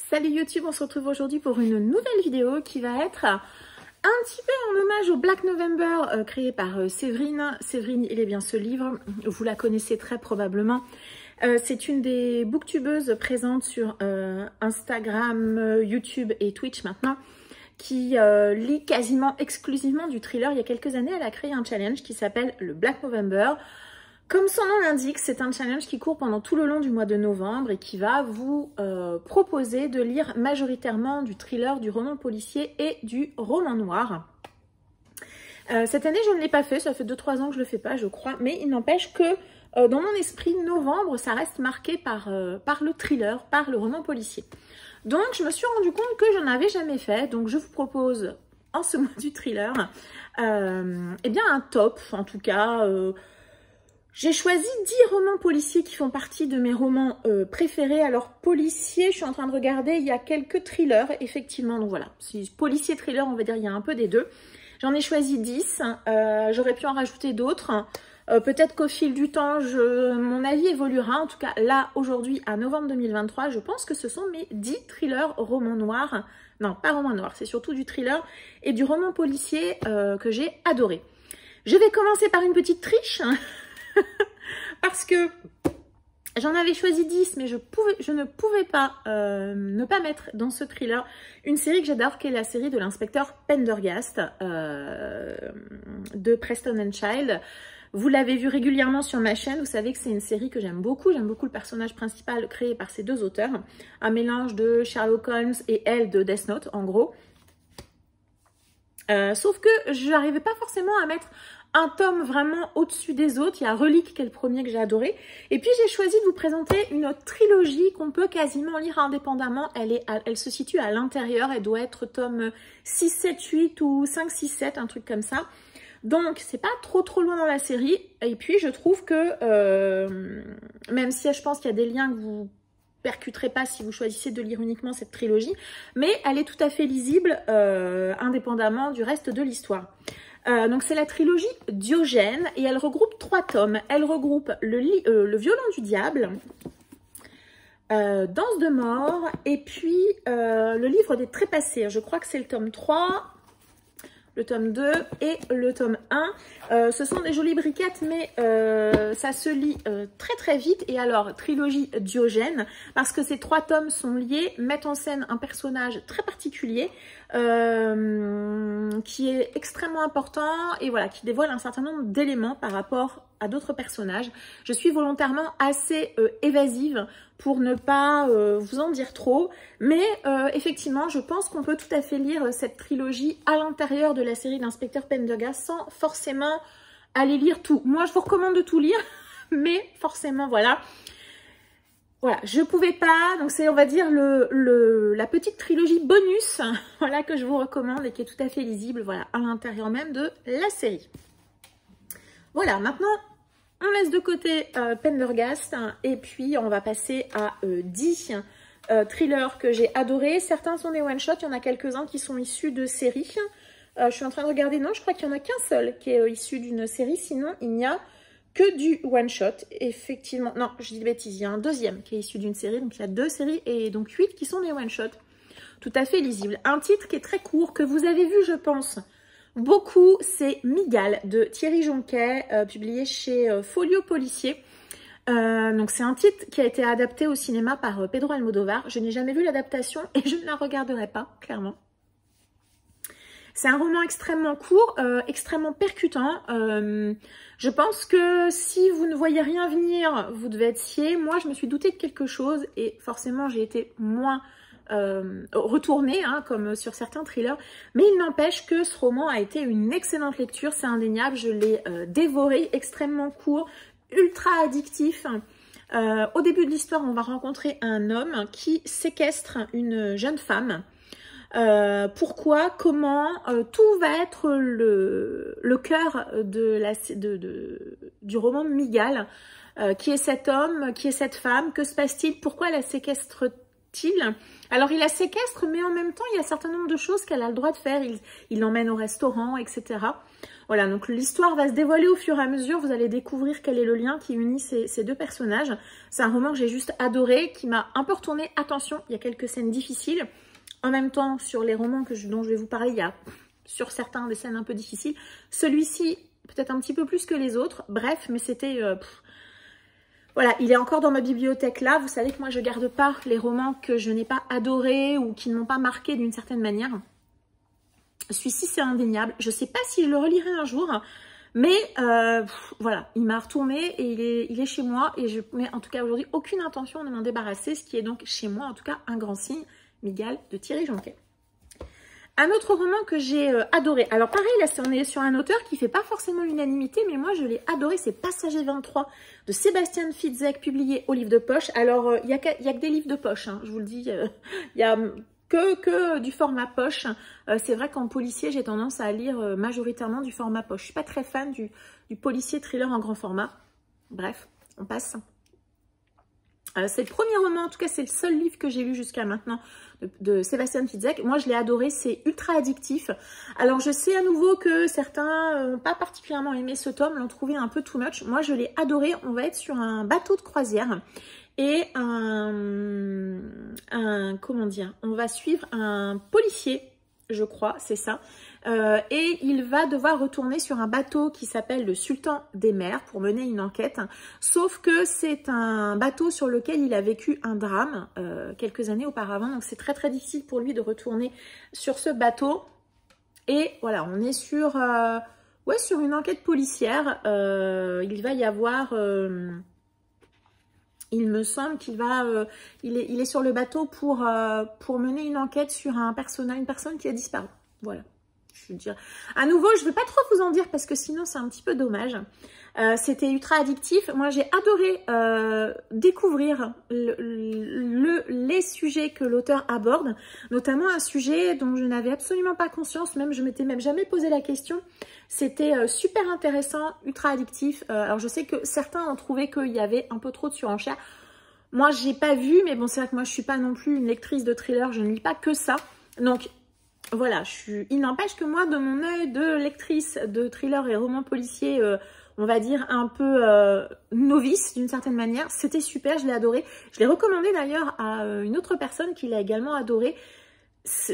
Salut YouTube, on se retrouve aujourd'hui pour une nouvelle vidéo qui va être un petit peu en hommage au Black November créé par Séverine. Séverine, il est bien ce livre, vous la connaissez très probablement. C'est une des booktubeuses présentes sur Instagram, YouTube et Twitch maintenant, qui lit quasiment exclusivement du thriller. Il y a quelques années, elle a créé un challenge qui s'appelle le Black November. Comme son nom l'indique, c'est un challenge qui court pendant tout le long du mois de novembre et qui va vous proposer de lire majoritairement du thriller, du roman policier et du roman noir. Cette année, je ne l'ai pas fait, ça fait 2-3 ans que je ne le fais pas, je crois, mais il n'empêche que dans mon esprit, novembre, ça reste marqué par le thriller, par le roman policier. Donc, je me suis rendu compte que je n'en avais jamais fait, donc je vous propose, en ce mois du thriller, eh bien un top, en tout cas. J'ai choisi 10 romans policiers qui font partie de mes romans préférés. Alors, policier, je suis en train de regarder, il y a quelques thrillers, effectivement. Donc voilà, si policier, thriller, on va dire, il y a un peu des deux. J'en ai choisi 10, j'aurais pu en rajouter d'autres. Peut-être qu'au fil du temps, mon avis évoluera. En tout cas, là, aujourd'hui, à novembre 2023, je pense que ce sont mes 10 thrillers romans noirs. Non, pas romans noirs, c'est surtout du thriller et du roman policier que j'ai adoré. Je vais commencer par une petite triche. Parce que j'en avais choisi 10, mais je ne pouvais pas ne pas mettre dans ce thriller une série que j'adore, qui est la série de l'inspecteur Pendergast de Preston and Child. Vous l'avez vu régulièrement sur ma chaîne, vous savez que c'est une série que j'aime beaucoup. J'aime beaucoup le personnage principal créé par ces deux auteurs. Un mélange de Sherlock Holmes et elle de Death Note, en gros. Sauf que je n'arrivais pas forcément à mettre un tome vraiment au-dessus des autres. Il y a Relique qui est le premier que j'ai adoré. Et puis j'ai choisi de vous présenter une trilogie qu'on peut quasiment lire indépendamment. Elle se situe à l'intérieur. Elle doit être tome 6, 7, 8 ou 5, 6, 7, un truc comme ça. Donc c'est pas trop loin dans la série. Et puis je trouve que, même si je pense qu'il y a des liens que vous percuterez pas si vous choisissez de lire uniquement cette trilogie, mais elle est tout à fait lisible indépendamment du reste de l'histoire. Donc c'est la trilogie Diogène et elle regroupe 3 tomes. Elle regroupe le violon du diable, Danse de mort et puis le livre des trépassés. Je crois que c'est le tome 3, le tome 2 et le tome 1. Ce sont des jolies briquettes, mais ça se lit très vite. Et alors, trilogie Diogène, parce que ces 3 tomes sont liés, mettent en scène un personnage très particulier, qui est extrêmement important et voilà, qui dévoile un certain nombre d'éléments par rapport à d'autres personnages. Je suis volontairement assez évasive pour ne pas vous en dire trop, mais effectivement, je pense qu'on peut tout à fait lire cette trilogie à l'intérieur de la série d'Inspecteur Pendergast sans forcément aller lire tout. Moi, je vous recommande de tout lire, mais forcément, voilà. Voilà, je pouvais pas, donc c'est, on va dire, la petite trilogie bonus, voilà, que je vous recommande et qui est tout à fait lisible, voilà, à l'intérieur même de la série. Voilà, maintenant, on laisse de côté Pendergast et puis on va passer à 10 thrillers que j'ai adorés. Certains sont des one-shots, il y en a quelques-uns qui sont issus de séries. Je suis en train de regarder, non, je crois qu'il n'y en a qu'un seul qui est issu d'une série, sinon il n'y a que du one-shot. Effectivement, non, je dis des bêtises, il y a un deuxième qui est issu d'une série, donc il y a 2 séries et donc 8 qui sont des one-shots. Tout à fait lisibles. Un titre qui est très court, que vous avez vu, je pense, beaucoup, c'est Mygale de Thierry Jonquet, publié chez Folio Policier. Donc c'est un titre qui a été adapté au cinéma par Pedro Almodovar. Je n'ai jamais vu l'adaptation et je ne la regarderai pas, clairement. C'est un roman extrêmement court, extrêmement percutant. Je pense que si vous ne voyez rien venir, vous devez être scié. Moi, je me suis doutée de quelque chose et forcément, j'ai été moins retournée, hein, comme sur certains thrillers. Mais il n'empêche que ce roman a été une excellente lecture, c'est indéniable. Je l'ai dévoré, extrêmement court, ultra addictif. Au début de l'histoire, on va rencontrer un homme qui séquestre une jeune femme. Pourquoi, comment, tout va être le cœur du roman Mygale. Qui est cet homme, qui est cette femme, que se passe-t-il, pourquoi la séquestre-t-il, style. Alors, il la séquestre, mais en même temps, il y a un certain nombre de choses qu'elle a le droit de faire. Il l'emmène au restaurant, etc. Voilà, donc l'histoire va se dévoiler au fur et à mesure. Vous allez découvrir quel est le lien qui unit ces deux personnages. C'est un roman que j'ai juste adoré, qui m'a un peu retourné. Attention, il y a quelques scènes difficiles. En même temps, sur les romans dont je vais vous parler, il y a sur certains des scènes un peu difficiles. Celui-ci, peut-être un petit peu plus que les autres. Bref, mais c'était... voilà, il est encore dans ma bibliothèque là. Vous savez que moi, je garde pas les romans que je n'ai pas adorés ou qui ne m'ont pas marqué d'une certaine manière. Celui-ci, c'est indéniable. Je ne sais pas si je le relirai un jour, mais voilà, il m'a retourné et il est chez moi. Et je n'ai en tout cas aujourd'hui aucune intention de m'en débarrasser, ce qui est donc chez moi, en tout cas, un grand signe. Miguel de Thierry Jonquet. Un autre roman que j'ai adoré. Alors pareil, là, on est sur un auteur qui ne fait pas forcément l'unanimité, mais moi, je l'ai adoré. C'est Passager 23 de Sébastien Fitzek, publié au livre de poche. Alors, il n'y a que des livres de poche, hein, je vous le dis. Il y a que du format poche. C'est vrai qu'en policier, j'ai tendance à lire majoritairement du format poche. Je ne suis pas très fan du policier thriller en grand format. Bref, on passe. C'est le premier roman, en tout cas c'est le seul livre que j'ai lu jusqu'à maintenant de Sébastien Fitzek. Moi je l'ai adoré, c'est ultra addictif. Alors je sais à nouveau que certains n'ont pas particulièrement aimé ce tome, l'ont trouvé un peu too much. Moi je l'ai adoré, on va être sur un bateau de croisière et comment dire, on va suivre un policier, je crois, c'est ça. Et il va devoir retourner sur un bateau qui s'appelle le Sultan des mers pour mener une enquête. Sauf que c'est un bateau sur lequel il a vécu un drame quelques années auparavant. Donc c'est très très difficile pour lui de retourner sur ce bateau. Et voilà, on est sur, sur une enquête policière. Il va y avoir... il me semble qu'il va, il est sur le bateau pour mener une enquête sur une personne qui a disparu. Voilà. Je veux dire. À nouveau, je ne vais pas trop vous en dire parce que sinon c'est un petit peu dommage. C'était ultra addictif. Moi, j'ai adoré découvrir les sujets que l'auteur aborde, notamment un sujet dont je n'avais absolument pas conscience, je m'étais même jamais posé la question. C'était super intéressant, ultra addictif. Alors, je sais que certains ont trouvé qu'il y avait un peu trop de surenchère. Moi, j'ai pas vu, mais bon, c'est vrai que moi, je suis pas non plus une lectrice de thriller, je ne lis pas que ça. Donc, voilà, il n'empêche que moi, de mon œil de lectrice de thriller et romans policiers, on va dire un peu novice d'une certaine manière, c'était super, je l'ai adoré. Je l'ai recommandé d'ailleurs à une autre personne qui l'a également adoré.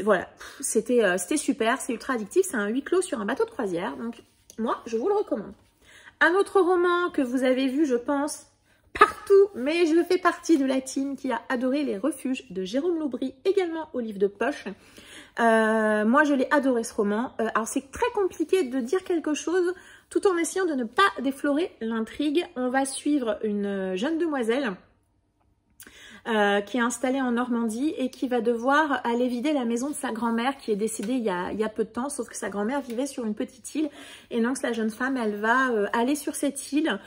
Voilà, c'était super, c'est ultra addictif, c'est un huis clos sur un bateau de croisière, donc moi, je vous le recommande. Un autre roman que vous avez vu, je pense, partout, mais je fais partie de la team qui a adoré Les Refuges de Jérôme Loubry, également au livre de poche. Moi, je l'ai adoré ce roman. Alors, c'est très compliqué de dire quelque chose tout en essayant de ne pas déflorer l'intrigue. On va suivre une jeune demoiselle qui est installée en Normandie et qui va devoir aller vider la maison de sa grand-mère qui est décédée il y a peu de temps, sauf que sa grand-mère vivait sur une petite île. Et donc, la jeune femme, elle va aller sur cette île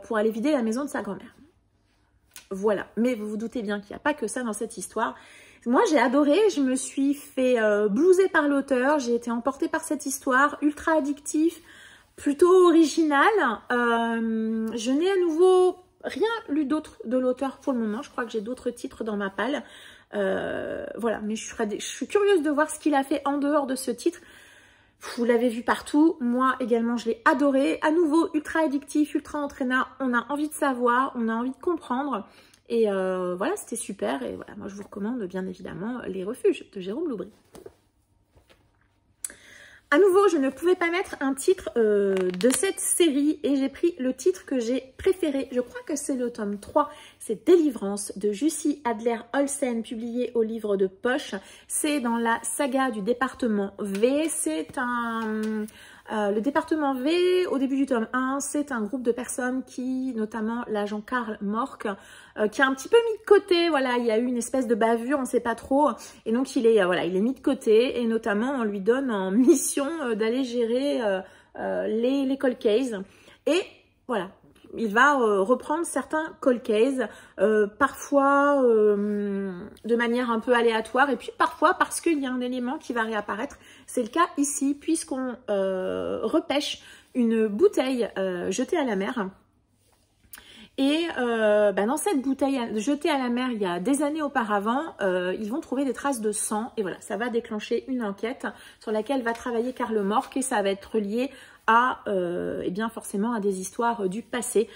pour aller vider la maison de sa grand-mère. Voilà. Mais vous vous doutez bien qu'il n'y a pas que ça dans cette histoire. Moi, j'ai adoré, je me suis fait blouser par l'auteur, j'ai été emportée par cette histoire, ultra addictif, plutôt original. Je n'ai à nouveau rien lu d'autre de l'auteur pour le moment, je crois que j'ai d'autres titres dans ma palle. Voilà, mais je suis curieuse de voir ce qu'il a fait en dehors de ce titre. Vous l'avez vu partout, moi également je l'ai adoré. À nouveau, ultra addictif, ultra entraînant, on a envie de savoir, on a envie de comprendre. Et voilà, c'était super. Et voilà, moi, je vous recommande bien évidemment Les Refuges de Jérôme Loubry. À nouveau, je ne pouvais pas mettre un titre de cette série et j'ai pris le titre que j'ai préféré. Je crois que c'est le tome 3. C'est Délivrance de Jussi Adler-Olsen, publié au livre de poche. C'est dans la saga du département V. C'est le département V, au début du tome 1, c'est un groupe de personnes qui, notamment l'agent Karl Mork, qui a un petit peu mis de côté, voilà, il y a eu une espèce de bavure, on ne sait pas trop, et donc il est mis de côté, et notamment on lui donne en mission d'aller gérer les cold cases, et voilà, il va reprendre certains cold cases, parfois de manière un peu aléatoire, et puis parfois parce qu'il y a un élément qui va réapparaître. C'est le cas ici, puisqu'on repêche une bouteille jetée à la mer. Et dans cette bouteille jetée à la mer il y a des années auparavant, ils vont trouver des traces de sang. Et voilà, ça va déclencher une enquête sur laquelle va travailler Karl Mork et ça va être lié à, eh bien forcément à des histoires du passé.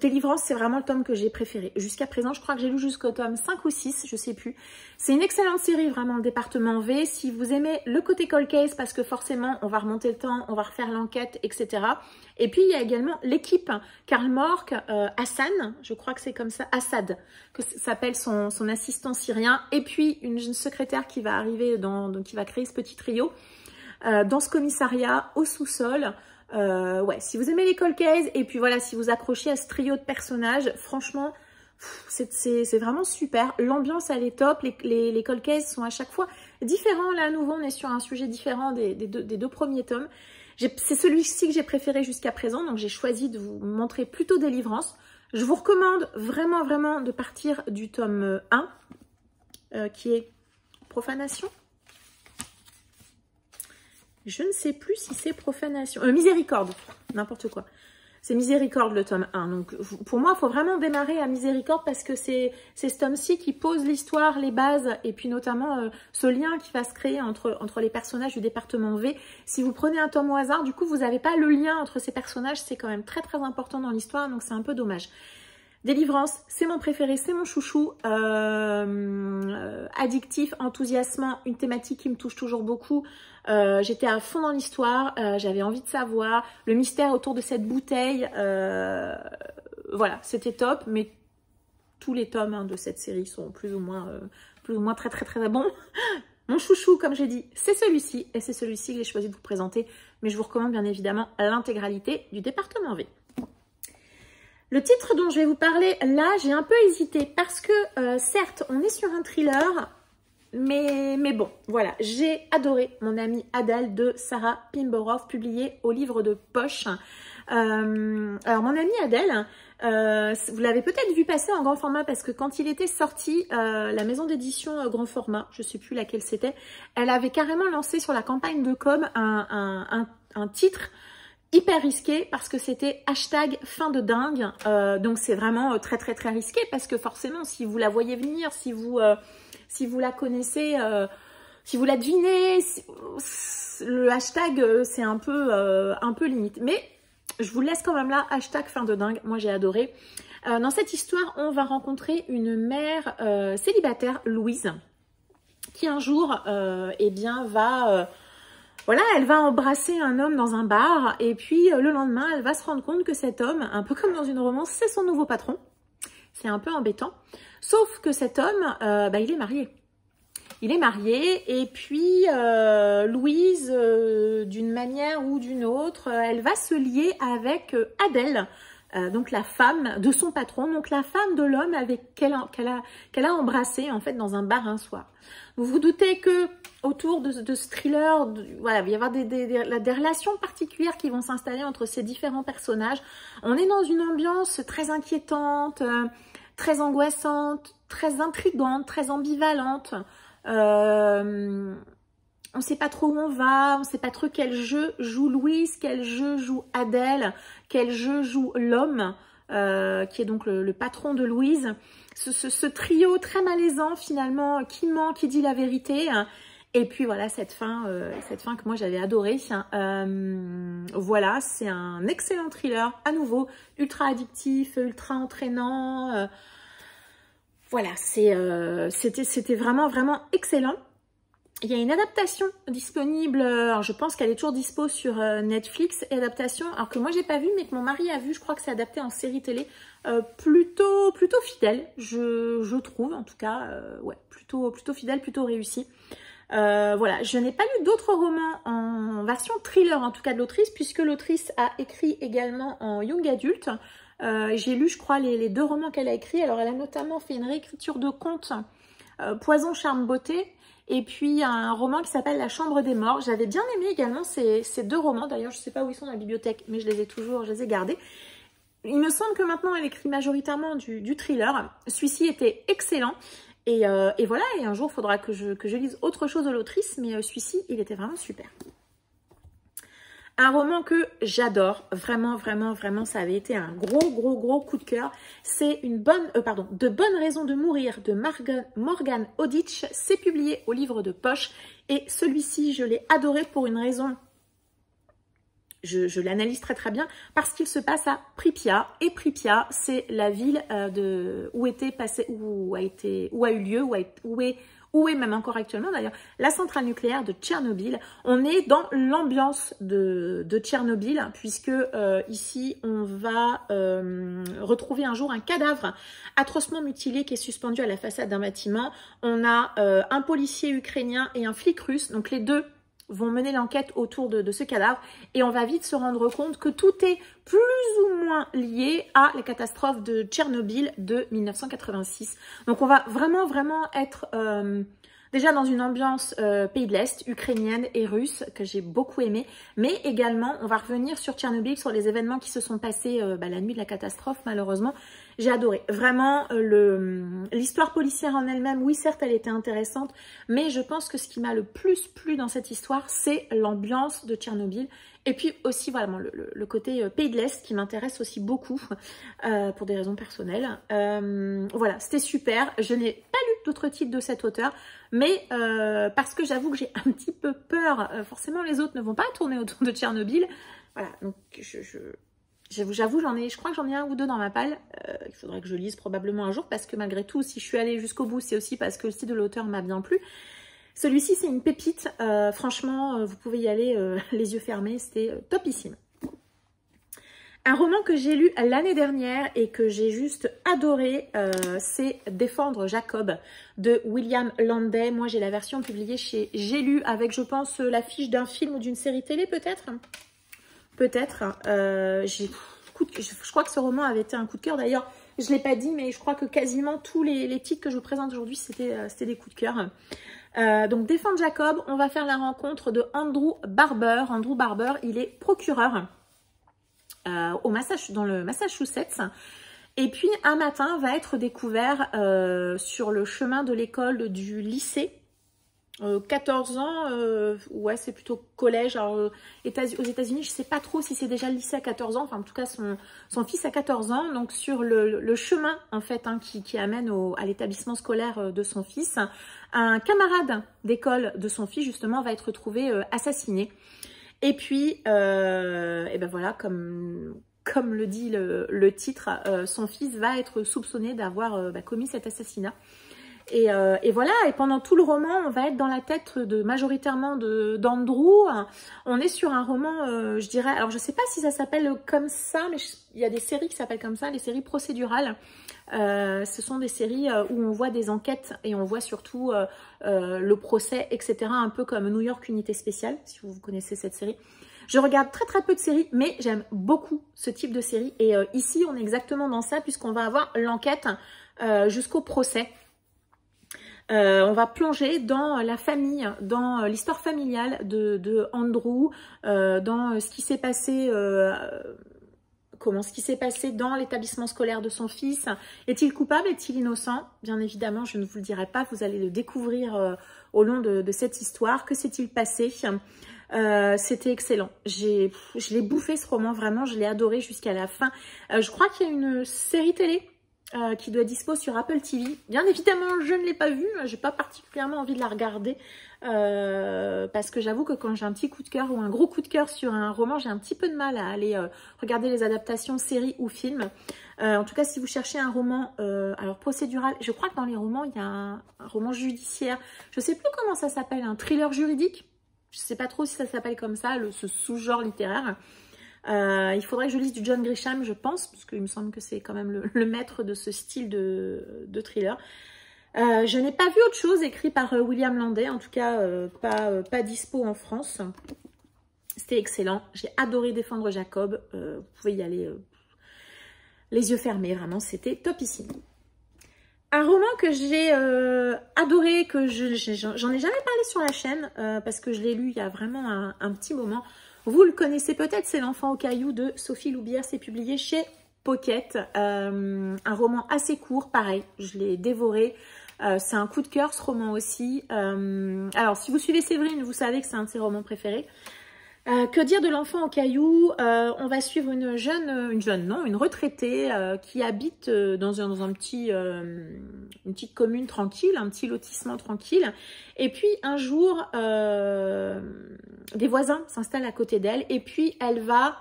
Délivrance, c'est vraiment le tome que j'ai préféré. Jusqu'à présent, je crois que j'ai lu jusqu'au tome 5 ou 6, je sais plus. C'est une excellente série, vraiment, le département V. Si vous aimez le côté cold case, parce que forcément, on va remonter le temps, on va refaire l'enquête, etc. Et puis, il y a également l'équipe Karl Mork, Hassan, je crois que c'est comme ça, Assad, que s'appelle son assistant syrien. Et puis, une secrétaire qui va arriver, qui va créer ce petit trio. Dans ce commissariat au sous-sol. Ouais, si vous aimez les cold cases et puis voilà, si vous accrochez à ce trio de personnages, franchement, c'est vraiment super. L'ambiance, elle est top. Les cold cases sont à chaque fois différents. Là, à nouveau, on est sur un sujet différent des deux premiers tomes. C'est celui-ci que j'ai préféré jusqu'à présent, donc j'ai choisi de vous montrer plutôt Délivrance. Je vous recommande vraiment, vraiment de partir du tome 1, qui est Profanation. Je ne sais plus si c'est Profanation. Miséricorde, n'importe quoi. C'est Miséricorde le tome 1. Donc pour moi, il faut vraiment démarrer à Miséricorde parce que c'est ce tome-ci qui pose l'histoire, les bases et puis notamment ce lien qui va se créer entre les personnages du département V. Si vous prenez un tome au hasard, du coup, vous n'avez pas le lien entre ces personnages. C'est quand même très très important dans l'histoire, donc c'est un peu dommage. Délivrance, c'est mon préféré, c'est mon chouchou. Addictif, enthousiasmant, une thématique qui me touche toujours beaucoup. J'étais à fond dans l'histoire, j'avais envie de savoir. Le mystère autour de cette bouteille, voilà, c'était top. Mais tous les tomes de cette série sont plus ou moins très très très bons. Mon chouchou, comme j'ai dit, c'est celui-ci. Et c'est celui-ci que j'ai choisi de vous présenter. Mais je vous recommande bien évidemment l'intégralité du département V. Le titre dont je vais vous parler, là, j'ai un peu hésité parce que, certes, on est sur un thriller, mais bon, voilà. J'ai adoré Mon amie Adèle de Sarah Pimborough, publié au livre de poche. Alors, Mon amie Adèle, vous l'avez peut-être vu passer en grand format parce que quand il était sorti, la maison d'édition grand format, je ne sais plus laquelle c'était, elle avait carrément lancé sur la campagne de com un titre hyper risqué parce que c'était hashtag fin de dingue. Donc c'est vraiment très très très risqué parce que forcément si vous la voyez venir, si vous la connaissez, si vous la devinez, le hashtag c'est un peu limite. Mais je vous laisse quand même là, hashtag fin de dingue, moi j'ai adoré. Dans cette histoire, on va rencontrer une mère célibataire, Louise, qui un jour eh bien va... voilà, elle va embrasser un homme dans un bar et puis le lendemain, elle va se rendre compte que cet homme, un peu comme dans une romance, c'est son nouveau patron. C'est un peu embêtant. Sauf que cet homme, il est marié. Il est marié et puis Louise, d'une manière ou d'une autre, elle va se lier avec Adèle, donc la femme de son patron, donc la femme de l'homme avec qu'elle a embrassé en fait dans un bar un soir. Vous vous doutez que autour de ce thriller, voilà, il va y avoir des relations particulières qui vont s'installer entre ces différents personnages. On est dans une ambiance très inquiétante, très angoissante, très intrigante, très ambivalente. On ne sait pas trop où on va, on ne sait pas trop quel jeu joue Louise, quel jeu joue Adèle, quel jeu joue l'homme, qui est donc le patron de Louise. Ce trio très malaisant finalement, qui ment, qui dit la vérité. Et puis voilà, cette fin que moi j'avais adorée. Voilà, c'est un excellent thriller, à nouveau, ultra addictif, ultra entraînant. Voilà, c'était vraiment, vraiment excellent. Il y a une adaptation disponible, alors je pense qu'elle est toujours dispo sur Netflix, adaptation, alors que moi j'ai pas vu, mais que mon mari a vu, je crois que c'est adapté en série télé, plutôt fidèle, je trouve, en tout cas, ouais, plutôt fidèle, plutôt réussi. Voilà, je n'ai pas lu d'autres romans en version thriller, en tout cas de l'autrice, puisque l'autrice a écrit également en young adulte. J'ai lu, je crois, les 2 romans qu'elle a écrits. Alors, elle a notamment fait une réécriture de contes, Poison, charme, beauté, et puis un roman qui s'appelle La chambre des morts. J'avais bien aimé également ces 2 romans. D'ailleurs, je ne sais pas où ils sont dans la bibliothèque, mais je les ai gardés. Il me semble que maintenant, elle écrit majoritairement du thriller. Celui-ci était excellent. Et voilà, et un jour, il faudra que je lise autre chose de l'autrice, mais celui-ci, il était vraiment super. Un roman que j'adore, vraiment, vraiment, vraiment, ça avait été un gros coup de cœur. C'est De bonnes raisons de mourir de Morgan Hodditch. C'est publié au livre de poche. Et celui-ci, je l'ai adoré pour une raison. Je l'analyse très bien parce qu'il se passe à Pripyat. Et Pripyat, c'est la ville où est même encore actuellement d'ailleurs, la centrale nucléaire de Tchernobyl. On est dans l'ambiance de Tchernobyl, puisque ici, on va retrouver un jour un cadavre atrocement mutilé qui est suspendu à la façade d'un bâtiment. On a un policier ukrainien et un flic russe, donc les deux vont mener l'enquête autour de ce cadavre et on va vite se rendre compte que tout est plus ou moins lié à la catastrophe de Tchernobyl de 1986. Donc on va vraiment être déjà dans une ambiance pays de l'Est, ukrainienne et russe, que j'ai beaucoup aimé, mais également on va revenir sur Tchernobyl, sur les événements qui se sont passés la nuit de la catastrophe malheureusement. J'ai adoré. Vraiment, l'histoire policière en elle-même, oui, certes, elle était intéressante, mais je pense que ce qui m'a le plus plu dans cette histoire, c'est l'ambiance de Tchernobyl. Et puis aussi, vraiment, le côté pays de l'Est qui m'intéresse aussi beaucoup, pour des raisons personnelles. Voilà, c'était super. Je n'ai pas lu d'autres titres de cet auteur, mais parce que j'avoue que j'ai un petit peu peur. Forcément, les autres ne vont pas tourner autour de Tchernobyl. Voilà, donc j'avoue, je crois que j'en ai un ou deux dans ma palle. Il faudrait que je lise probablement un jour parce que malgré tout, si je suis allée jusqu'au bout, c'est aussi parce que le style de l'auteur m'a bien plu. Celui-ci, c'est une pépite. Franchement, vous pouvez y aller les yeux fermés. C'était topissime. Un roman que j'ai lu l'année dernière et que j'ai juste adoré, c'est Défendre Jacob de William Landay. Moi, j'ai la version publiée chez J'ai lu avec, je pense, l'affiche d'un film ou d'une série télé peut-être. Peut-être. Je crois que ce roman avait été un coup de cœur. D'ailleurs, je ne l'ai pas dit, mais je crois que quasiment tous les titres que je vous présente aujourd'hui, c'était des coups de cœur. Donc, Défendre Jacob, on va faire la rencontre de Andrew Barber. Andrew Barber, il est procureur dans le Massachusetts. Et puis, un matin, va être découvert sur le chemin de l'école du lycée. 14 ans, ouais, c'est plutôt collège. Alors, aux États-Unis, je ne sais pas trop si c'est déjà le lycée à 14 ans. Enfin, en tout cas, son fils a 14 ans. Donc, sur le chemin, en fait, qui amène à l'établissement scolaire de son fils, un camarade d'école de son fils, justement, va être retrouvé assassiné. Et puis, et ben voilà, comme le dit le titre, son fils va être soupçonné d'avoir commis cet assassinat. Et voilà, et pendant tout le roman, on va être dans la tête majoritairement d'Andrew. On est sur un roman, je dirais, alors je sais pas si ça s'appelle comme ça, mais il y a des séries qui s'appellent comme ça, les séries procédurales. Ce sont des séries où on voit des enquêtes et on voit surtout le procès, etc. Un peu comme New York Unité Spéciale, si vous connaissez cette série. Je regarde très peu de séries, mais j'aime beaucoup ce type de série. Et ici, on est exactement dans ça, puisqu'on va avoir l'enquête jusqu'au procès. On va plonger dans la famille, dans l'histoire familiale de Andrew, dans ce qui s'est passé, ce qui s'est passé dans l'établissement scolaire de son fils. Est-il coupable? Est-il innocent? Bien évidemment, je ne vous le dirai pas, vous allez le découvrir au long de cette histoire. Que s'est-il passé? C'était excellent. Je l'ai bouffé ce roman, vraiment, je l'ai adoré jusqu'à la fin. Je crois qu'il y a une série télé qui doit dispo sur Apple TV. Bien évidemment, je ne l'ai pas vue. J'ai pas particulièrement envie de la regarder parce que j'avoue que quand j'ai un petit coup de cœur ou un gros coup de cœur sur un roman, j'ai un petit peu de mal à aller regarder les adaptations, séries ou films. En tout cas, si vous cherchez un roman alors procédural, je crois que dans les romans, il y a un roman judiciaire. Je sais plus comment ça s'appelle, un thriller juridique. Je sais pas trop si ça s'appelle comme ça, ce sous-genre littéraire. Il faudrait que je lise du John Grisham, je pense, parce qu'il me semble que c'est quand même le maître de ce style de thriller. Je n'ai pas vu autre chose écrit par William Landay, en tout cas pas dispo en France. C'était excellent. J'ai adoré Défendre Jacob. Vous pouvez y aller les yeux fermés, vraiment, c'était topissime. Un roman que j'ai adoré, que j'en ai jamais parlé sur la chaîne, parce que je l'ai lu il y a vraiment un petit moment. Vous le connaissez peut-être, c'est L'Enfant au caillou de Sophie Loubière. C'est publié chez Pocket. Un roman assez court, pareil, je l'ai dévoré. C'est un coup de cœur ce roman aussi. Alors, si vous suivez Séverine, vous savez que c'est un de ses romans préférés. Que dire de l'enfant au caillou? On va suivre une retraitée qui habite dans un petit, une petite commune tranquille, un petit lotissement tranquille. Et puis un jour, des voisins s'installent à côté d'elle et puis elle va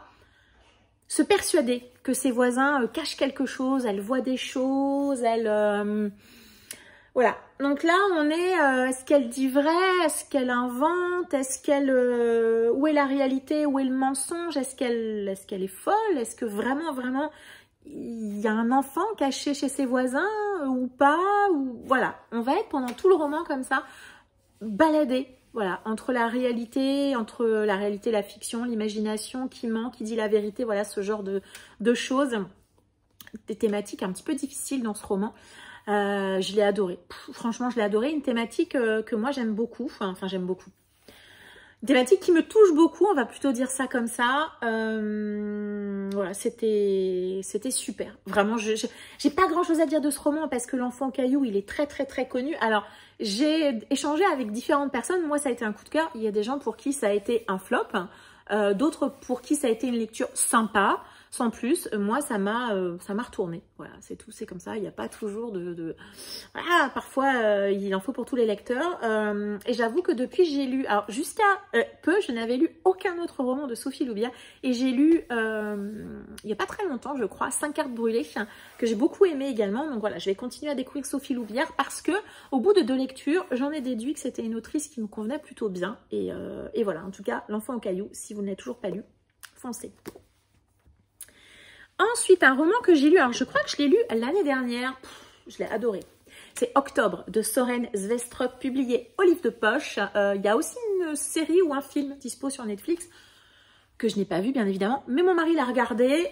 se persuader que ses voisins cachent quelque chose, elle voit des choses, voilà, donc là on est, est-ce qu'elle dit vrai, est-ce qu'elle invente, est-ce qu'elle, où est la réalité, où est le mensonge, est-ce qu'elle est folle, est-ce que vraiment il y a un enfant caché chez ses voisins ou pas, ou voilà, on va être pendant tout le roman comme ça, baladé, voilà, entre la réalité, la fiction, l'imagination, qui ment, qui dit la vérité, voilà, ce genre de choses, des thématiques un petit peu difficiles dans ce roman. Je l'ai adoré. Franchement, je l'ai adoré. Une thématique que moi j'aime beaucoup. Enfin, j'aime beaucoup. Une thématique qui me touche beaucoup, on va plutôt dire ça comme ça. Voilà, c'était super. Vraiment, j'ai pas grand chose à dire de ce roman parce que l'enfant caillou, il est très connu. Alors, j'ai échangé avec différentes personnes. Moi, ça a été un coup de cœur. Il y a des gens pour qui ça a été un flop. D'autres pour qui ça a été une lecture sympa. Sans plus, moi, ça m'a retourné. Voilà, c'est tout, c'est comme ça. Il n'y a pas toujours Voilà, parfois, il en faut pour tous les lecteurs. Et j'avoue que depuis, j'ai lu... Alors, jusqu'à peu, je n'avais lu aucun autre roman de Sophie Loubière. Et j'ai lu, il n'y a pas très longtemps, je crois, 5 cartes brûlées, que j'ai beaucoup aimé également. Donc voilà, je vais continuer à découvrir Sophie Loubière parce que, au bout de 2 lectures, j'en ai déduit que c'était une autrice qui me convenait plutôt bien. Et voilà, en tout cas, L'enfant au caillou, si vous ne l'avez toujours pas lu, foncez. Ensuite, un roman que j'ai lu, alors je crois que je l'ai lu l'année dernière, je l'ai adoré. C'est Octobre de Søren Svestrup, publié au livre de poche. Il y a aussi une série ou un film dispo sur Netflix que je n'ai pas vu bien évidemment, mais mon mari l'a regardé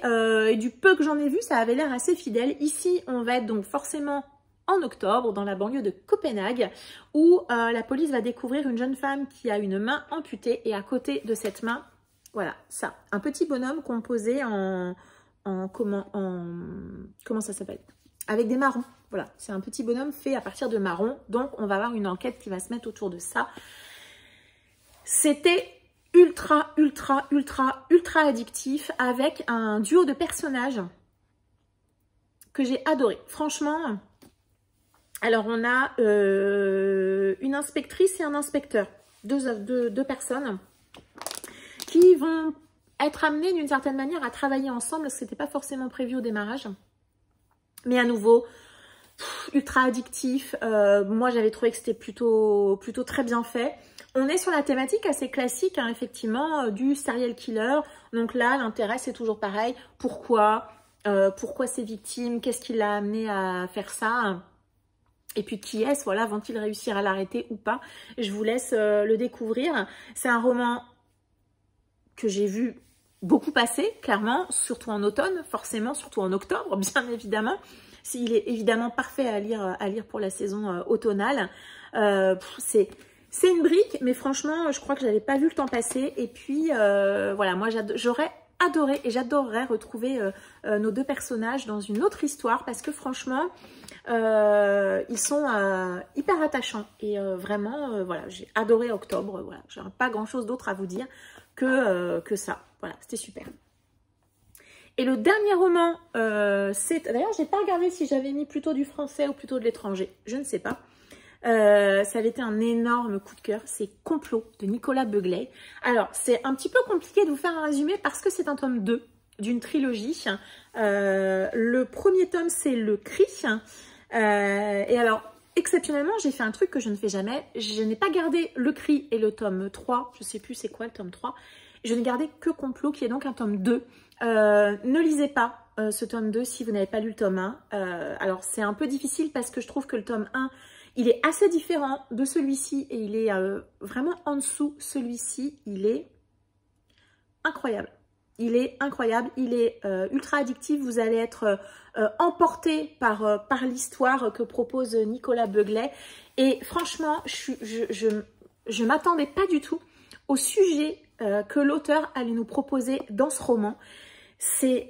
et du peu que j'en ai vu, ça avait l'air assez fidèle. Ici, on va être donc forcément en octobre dans la banlieue de Copenhague où la police va découvrir une jeune femme qui a une main amputée et à côté de cette main, voilà, ça, un petit bonhomme composé comment ça s'appelle, avec des marrons. Voilà, c'est un petit bonhomme fait à partir de marrons. Donc, on va avoir une enquête qui va se mettre autour de ça. C'était ultra addictif avec un duo de personnages que j'ai adoré. Franchement, alors on a une inspectrice et un inspecteur. Deux personnes qui vont être amenés d'une certaine manière à travailler ensemble, ce qui n'était pas forcément prévu au démarrage. Mais à nouveau, ultra addictif. Moi, j'avais trouvé que c'était plutôt très bien fait. On est sur la thématique assez classique, hein, effectivement, du serial killer. Donc là, l'intérêt, c'est toujours pareil. Pourquoi ces victimes? Qu'est-ce qui l'a amené à faire ça? Et puis qui est-ce? Voilà, vont-ils réussir à l'arrêter ou pas? Je vous laisse le découvrir. C'est un roman que j'ai vu beaucoup passer, clairement, surtout en automne, forcément, surtout en octobre, bien évidemment. Il est évidemment parfait à lire pour la saison automnale. C'est une brique, mais franchement, je crois que je n'avais pas vu le temps passer. Et puis, voilà, moi, j'aurais adoré et j'adorerais retrouver nos 2 personnages dans une autre histoire parce que franchement, ils sont hyper attachants. Et vraiment, voilà, j'ai adoré Octobre. Voilà, j'ai pas grand-chose d'autre à vous dire que ça. Voilà, c'était super. Et le dernier roman, c'est... D'ailleurs, j'ai pas regardé si j'avais mis plutôt du français ou plutôt de l'étranger. Je ne sais pas. Ça avait été un énorme coup de cœur. C'est Complot de Nicolas Beuglet. Alors, c'est un petit peu compliqué de vous faire un résumé parce que c'est un tome 2 d'une trilogie. Le premier tome, c'est Le Cri. Et alors, exceptionnellement, j'ai fait un truc que je ne fais jamais. Je n'ai pas gardé Le Cri et le tome 3. Je ne sais plus c'est quoi le tome 3. Je n'ai gardé que Complot, qui est donc un tome 2. Ne lisez pas ce tome 2 si vous n'avez pas lu le tome 1. Alors, c'est un peu difficile parce que je trouve que le tome 1, il est assez différent de celui-ci et il est vraiment en dessous. Celui-ci, il est incroyable. Il est incroyable, il est ultra addictif. Vous allez être emporté par l'histoire que propose Nicolas Beuglet. Et franchement, je ne m'attendais pas du tout au sujet que l'auteur allait nous proposer dans ce roman. Je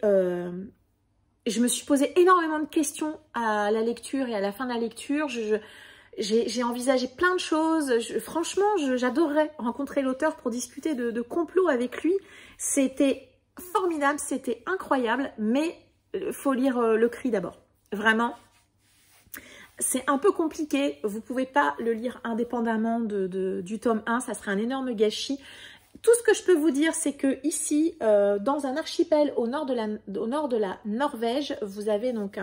me suis posé énormément de questions à la lecture et à la fin de la lecture. J'ai envisagé plein de choses. Franchement, j'adorerais rencontrer l'auteur pour discuter de complot avec lui. C'était formidable, c'était incroyable, mais il faut lire Le Cri d'abord. Vraiment, c'est un peu compliqué. Vous ne pouvez pas le lire indépendamment du tome 1, ça serait un énorme gâchis. Tout ce que je peux vous dire, c'est que ici, dans un archipel au nord de la Norvège, vous avez donc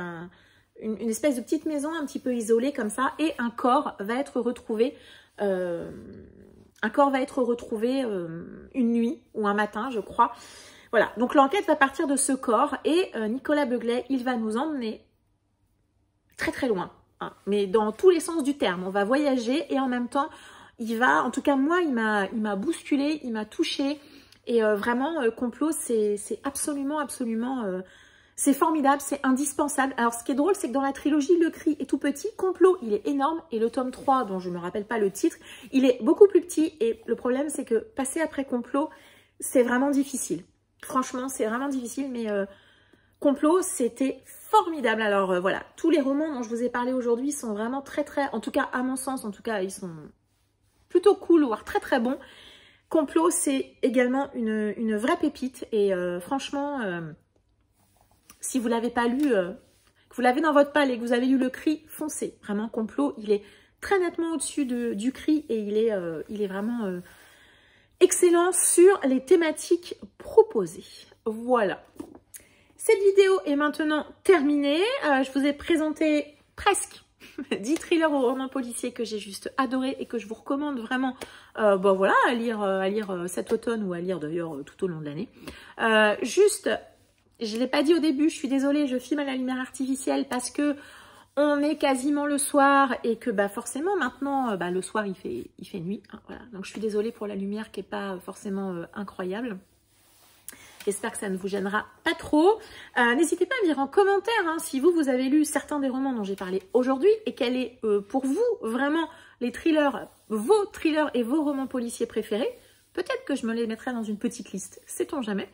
une espèce de petite maison un petit peu isolée comme ça, et un corps va être retrouvé. Une nuit ou un matin, je crois. Voilà, donc l'enquête va partir de ce corps et Nicolas Beuglet, il va nous emmener très très loin, hein, mais dans tous les sens du terme. On va voyager et en même temps, il va, en tout cas moi, il m'a bousculé, il m'a touché et vraiment, complot, c'est absolument, c'est formidable, c'est indispensable. Alors ce qui est drôle, c'est que dans la trilogie, Le Cri est tout petit, complot, il est énorme et le tome 3, dont je ne me rappelle pas le titre, il est beaucoup plus petit et le problème, c'est que passer après complot, c'est vraiment difficile. Franchement, c'est vraiment difficile, mais complot, c'était formidable. Alors voilà, tous les romans dont je vous ai parlé aujourd'hui sont vraiment très, en tout cas à mon sens, en tout cas, ils sont plutôt cool, voire très très bons. Complot, c'est également une vraie pépite et franchement, si vous ne l'avez pas lu, que vous l'avez dans votre palle et que vous avez lu Le Cri, foncez. Vraiment, complot, il est très nettement au-dessus du Cri et il est vraiment excellent sur les thématiques proposées. Voilà. Cette vidéo est maintenant terminée. Je vous ai présenté presque 10 thrillers ou romans policiers que j'ai juste adoré et que je vous recommande vraiment bon, voilà, à lire cet automne ou à lire d'ailleurs tout au long de l'année. Juste, je ne l'ai pas dit au début, je suis désolée, je filme à la lumière artificielle parce que on est quasiment le soir et que bah, forcément maintenant, le soir il fait nuit. Hein, voilà. Donc je suis désolée pour la lumière qui n'est pas forcément incroyable. J'espère que ça ne vous gênera pas trop. N'hésitez pas à me dire en commentaire hein, si vous avez lu certains des romans dont j'ai parlé aujourd'hui et quel est pour vous vraiment les thrillers, vos thrillers et vos romans policiers préférés. Peut-être que je me les mettrai dans une petite liste, sait-on jamais.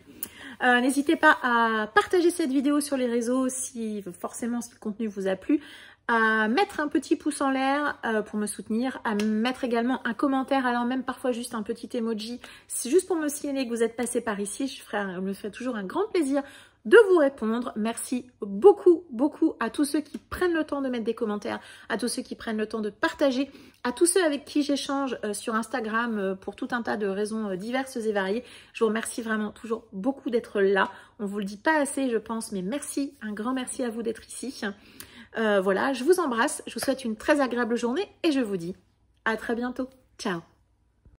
N'hésitez pas à partager cette vidéo sur les réseaux si forcément si le contenu vous a plu, à mettre un petit pouce en l'air pour me soutenir, à mettre également un commentaire, alors même parfois juste un petit emoji, c'est juste pour me signaler que vous êtes passé par ici, je me ferai toujours un grand plaisir de vous répondre. Merci beaucoup, beaucoup à tous ceux qui prennent le temps de mettre des commentaires, à tous ceux qui prennent le temps de partager, à tous ceux avec qui j'échange sur Instagram pour tout un tas de raisons diverses et variées. Je vous remercie vraiment toujours beaucoup d'être là. On vous le dit pas assez, je pense, mais merci, un grand merci à vous d'être ici. Voilà, je vous embrasse, je vous souhaite une très agréable journée et je vous dis à très bientôt. Ciao!